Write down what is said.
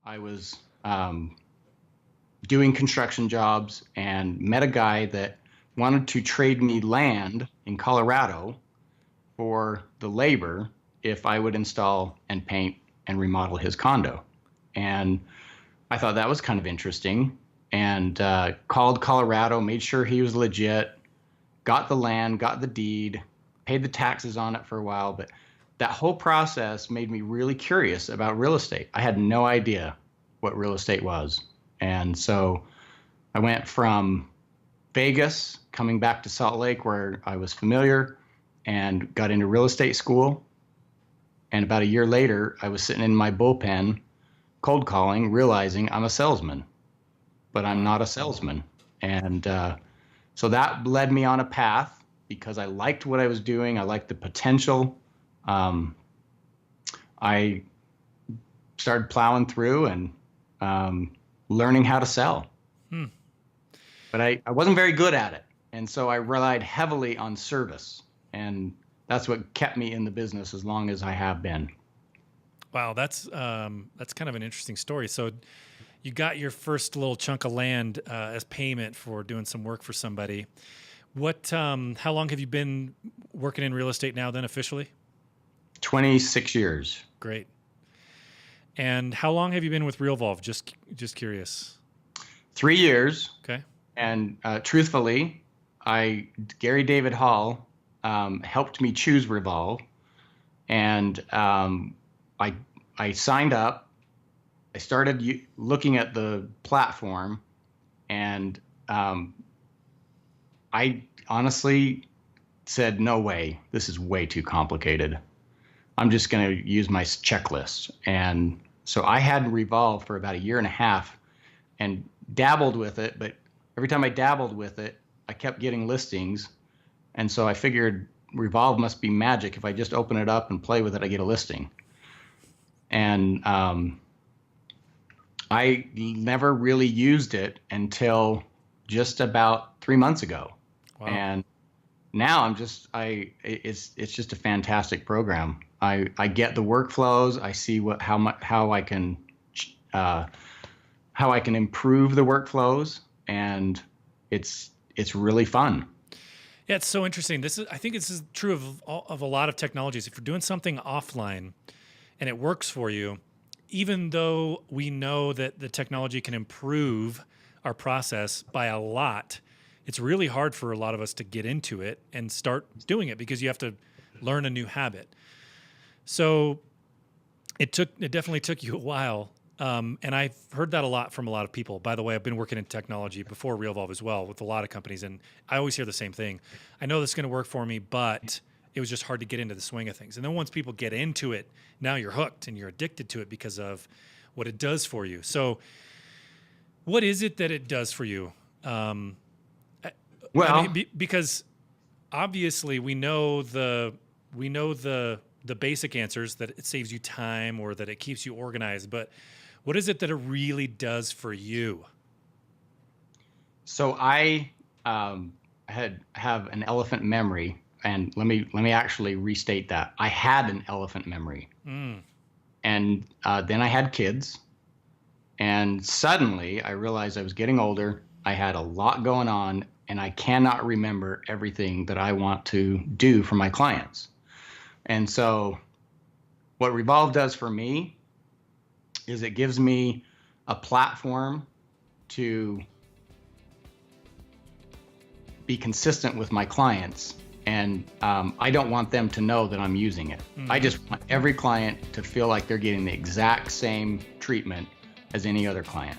I was doing construction jobs and met a guy that wanted to trade me land in Colorado for the labor if I would install and paint and remodel his condo. And I thought that was kind of interesting, and called Colorado, made sure he was legit, got the land, got the deed, paid the taxes on it for a while. But that whole process made me really curious about real estate. I had no idea what real estate was. And so I went from Vegas, coming back to Salt Lake where I was familiar, and got into real estate school. And about a year later, I was sitting in my bullpen, cold calling, realizing I'm a salesman, but I'm not a salesman. And so that led me on a path because I liked what I was doing. I liked the potential. I started plowing through and learning how to sell. But I wasn't very good at it. And so I relied heavily on service. And that's what kept me in the business as long as I have been. Wow, that's kind of an interesting story. So you got your first little chunk of land as payment for doing some work for somebody. How long have you been working in real estate now then officially? 26 years. Great. And how long have you been with Realvolve? Just curious. 3 years. Okay. And truthfully, Gary David Hall helped me choose Revolve, and I signed up. I started looking at the platform, and I honestly said, no way, this is way too complicated. I'm just going to use my checklist. And so I had Revolve for about a year and a half and dabbled with it, but every time I dabbled with it, I kept getting listings. And so I figured Revolve must be magic. If I just open it up and play with it, I get a listing. And I never really used it until just about 3 months ago. Wow. And now it's just a fantastic program. I get the workflows. I see how I can improve the workflows, and it's really fun. Yeah, it's so interesting. I think this is true of a lot of technologies. If you're doing something offline and it works for you, even though we know that the technology can improve our process by a lot, it's really hard for a lot of us to get into it and start doing it because you have to learn a new habit. So it definitely took you a while. And I've heard that a lot from a lot of people. By the way, I've been working in technology before Realvolve as well with a lot of companies, and I always hear the same thing. I know this is going to work for me, but it was just hard to get into the swing of things. And then once people get into it, now you're hooked and you're addicted to it because of what it does for you. So what is it that it does for you? Because obviously we know the basic answers, that it saves you time or that it keeps you organized, but what is it that it really does for you? So I have an elephant memory, and let me actually restate that. I had an elephant memory, and then I had kids, and suddenly I realized I was getting older. I had a lot going on, and I cannot remember everything that I want to do for my clients. And so what Revolve does for me is it gives me a platform to be consistent with my clients. And I don't want them to know that I'm using it. Mm-hmm. I just want every client to feel like they're getting the exact same treatment as any other client.